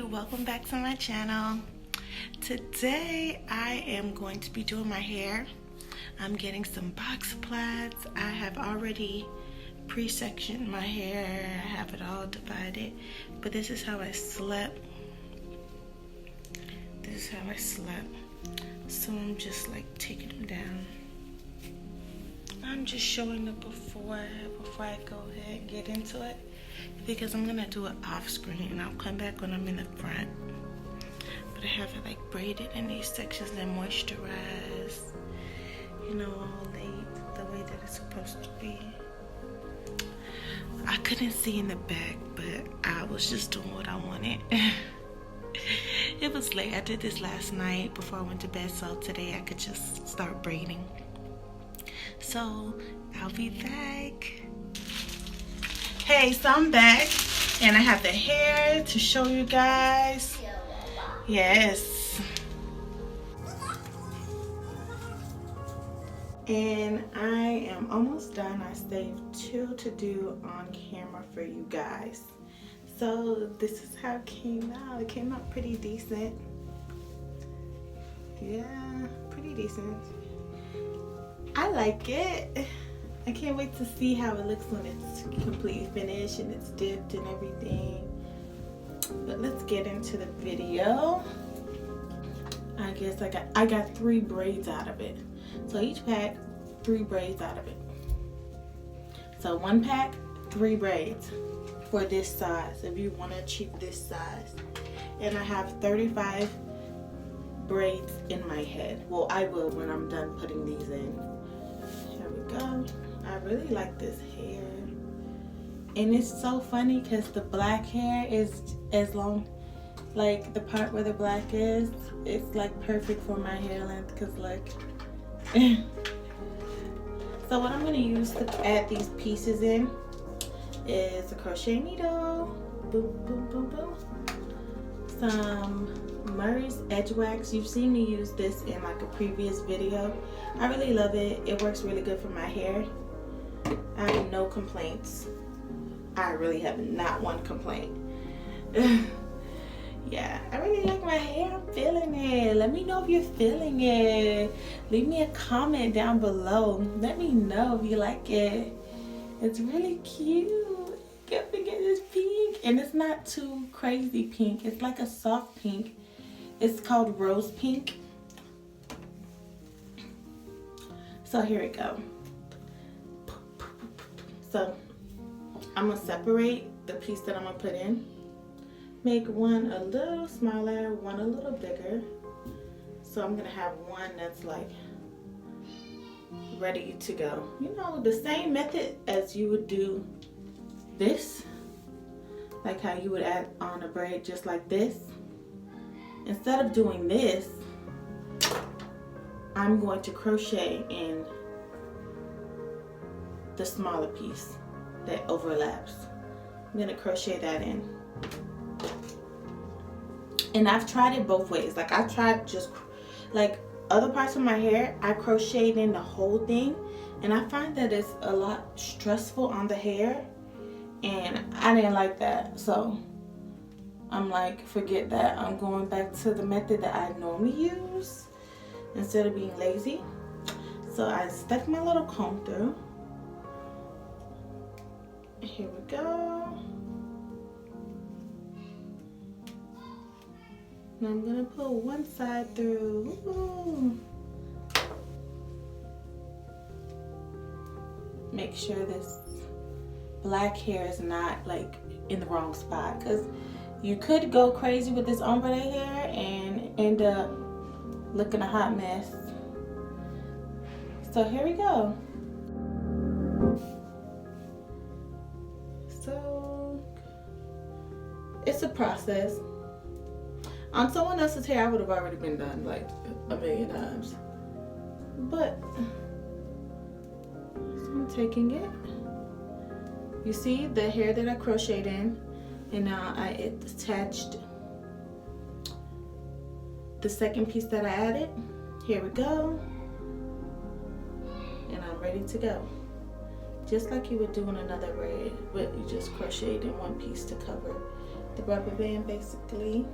welcome back to my channel. Today I am going to be doing my hair. I'm getting some box plaids. I have already pre-sectioned my hair. I have it all divided, but this is how I slept. This is how I slept. So I'm just like taking them down. I'm just showing the before I go ahead and get into it, because I'm gonna do it off screen and I'll come back when I'm in the front. But I have it like braided in these sections and moisturized, you know, all laid the way that it's supposed to be. I couldn't see in the back, but I was just doing what I wanted. It was late. I did this last night before I went to bed, so today I could just start braiding. So I'll be back. Hey, so I'm back and I have the hair to show you guys. Yes. And I am almost done. I saved 2 to do on camera for you guys. So this is how it came out. It came out pretty decent. Yeah, pretty decent. I like it. I can't wait to see how it looks when it's completely finished and it's dipped and everything. But let's get into the video. I guess I got 3 braids out of it. So each pack, 3 braids out of it. So 1 pack, 3 braids for this size, if you want to achieve this size. And I have 35 braids in my head. Well, I will when I'm done putting these in. Here we go. I really like this hair. And it's so funny because the black hair is as long, like the part where the black is, it's like perfect for my hair length, because look. So what I'm going to use to add these pieces in is a crochet needle, boom, boom, boom, boom, some Murray's Edge Wax. You've seen me use this in like a previous video. I really love it. It works really good for my hair. I have no complaints. I really have not one complaint. Yeah, I really like my hair. I'm feeling it. Let me know if you're feeling it. Leave me a comment down below. Let me know if you like it. It's really cute. Can't forget this pink. And it's not too crazy pink. It's like a soft pink. It's called rose pink. So here we go. So I'm gonna separate the piece that I'm gonna put in. Make one a little smaller, one a little bigger. So I'm gonna have one that's like ready to go. You know, the same method as you would do this, like how you would add on a braid just like this. Instead of doing this, I'm going to crochet in the smaller piece that overlaps. I'm gonna crochet that in. And I've tried it both ways. Like I've tried just like other parts of my hair, I crocheted in the whole thing, and I find that it's a lot stressful on the hair, and I didn't like that. So I'm like, forget that. I'm going back to the method that I normally use instead of being lazy. So I stuck my little comb through. Here we go. Now I'm gonna pull one side through. Ooh. Make sure this black hair is not like in the wrong spot, because you could go crazy with this ombre hair and end up looking a hot mess. So here we go. So it's a process. On someone else's hair, I would have already been done like a million times. But so I'm taking it. You see the hair that I crocheted in, and now I attached the second piece that I added. Here we go. And I'm ready to go. Just like you would do in another braid, but you just crocheted in one piece to cover the rubber band basically,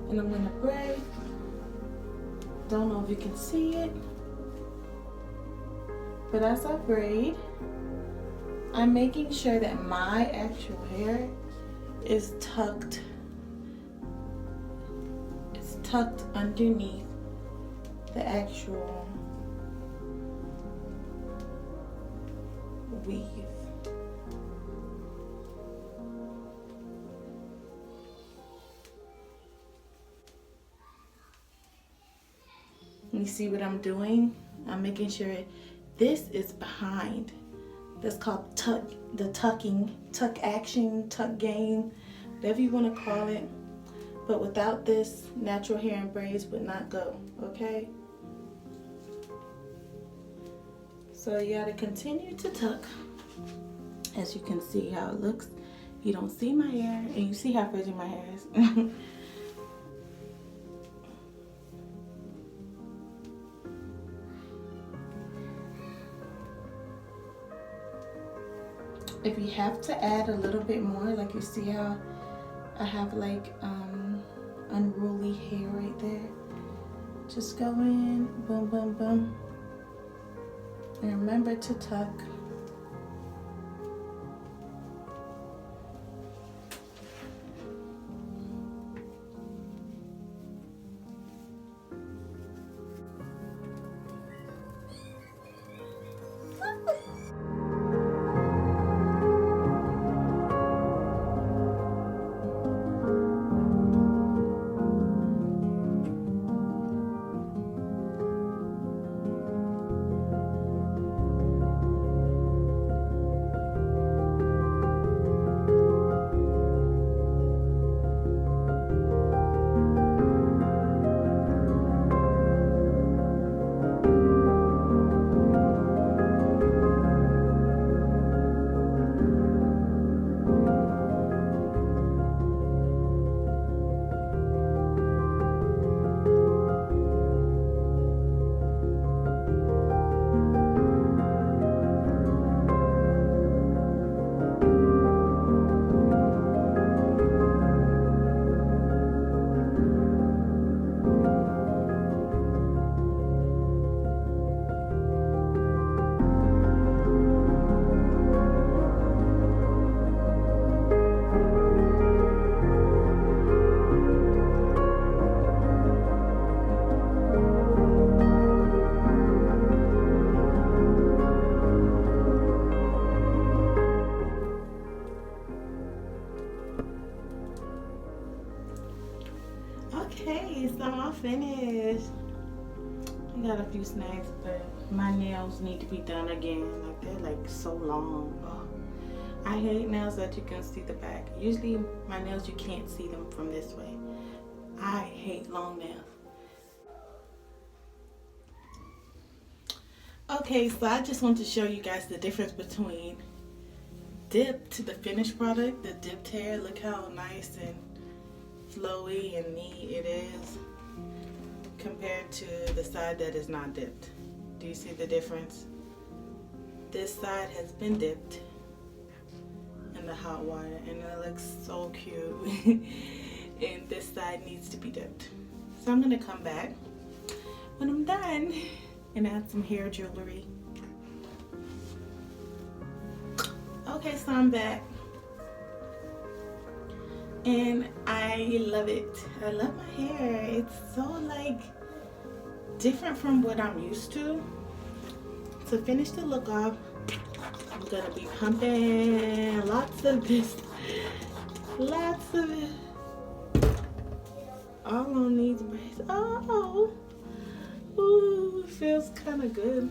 and I'm gonna braid. Don't know if you can see it, but as I braid, I'm making sure that my actual hair is tucked. It's tucked underneath the actual weave. You see what I'm doing? I'm making sure this is behind. That's called tuck, the tucking, tuck action, tuck game, whatever you want to call it. But without this, natural hair and braids would not go, okay? So you gotta continue to tuck. As you can see how it looks. You don't see my hair, and you see how frizzy my hair is. If you have to add a little bit more, like you see how I have like unruly hair right there, just go in, boom, boom, boom. And remember to tuck. Okay, so I'm all finished. I got a few snags, but my nails need to be done again. Like they're like so long. Oh, I hate nails that you can see the back. Usually my nails you can't see them from this way. I hate long nails. Okay, so I just want to show you guys the difference between dipped to the finished product. The dipped hair, look how nice and flowy and neat it is compared to the side that is not dipped. Do you see the difference? This side has been dipped in the hot water and it looks so cute. And this side needs to be dipped. So I'm gonna come back when I'm done and add some hair jewelry. Okay, so I'm back. And I love it. I love my hair. It's so like different from what I'm used to. To finish the look off, I'm gonna be pumping lots of this. Lots of it. All on these braids. Oh, ooh, it feels kind of good.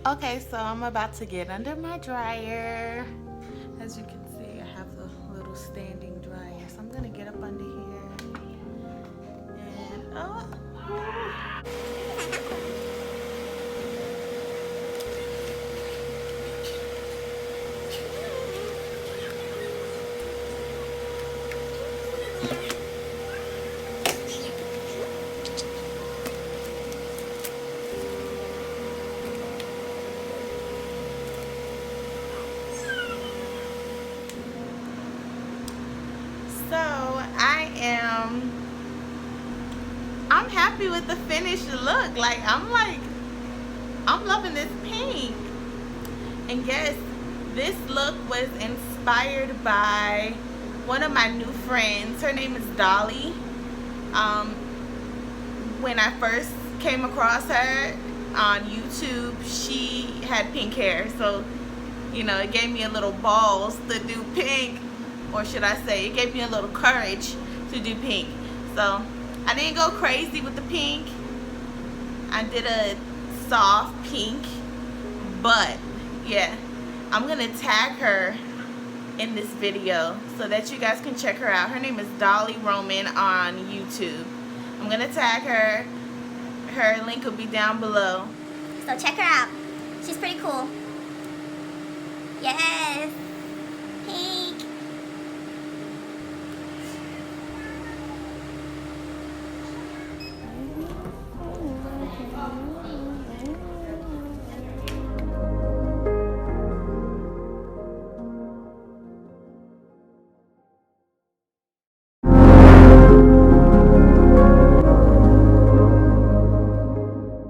Okay, so I'm about to get under my dryer. As you can see, I have the little standing dryer. So I'm gonna get up under here. And happy with the finished look. Like, I'm loving this pink. And yes, this look was inspired by one of my new friends. Her name is Dolly. When I first came across her on YouTube, she had pink hair. So, you know, it gave me a little balls to do pink. Or should I say, it gave me a little courage to do pink. So, I didn't go crazy with the pink. I did a soft pink. But, yeah, I'm going to tag her in this video so that you guys can check her out. Her name is Dolly Roman on YouTube. I'm going to tag her. Her link will be down below. So check her out. She's pretty cool. Yes.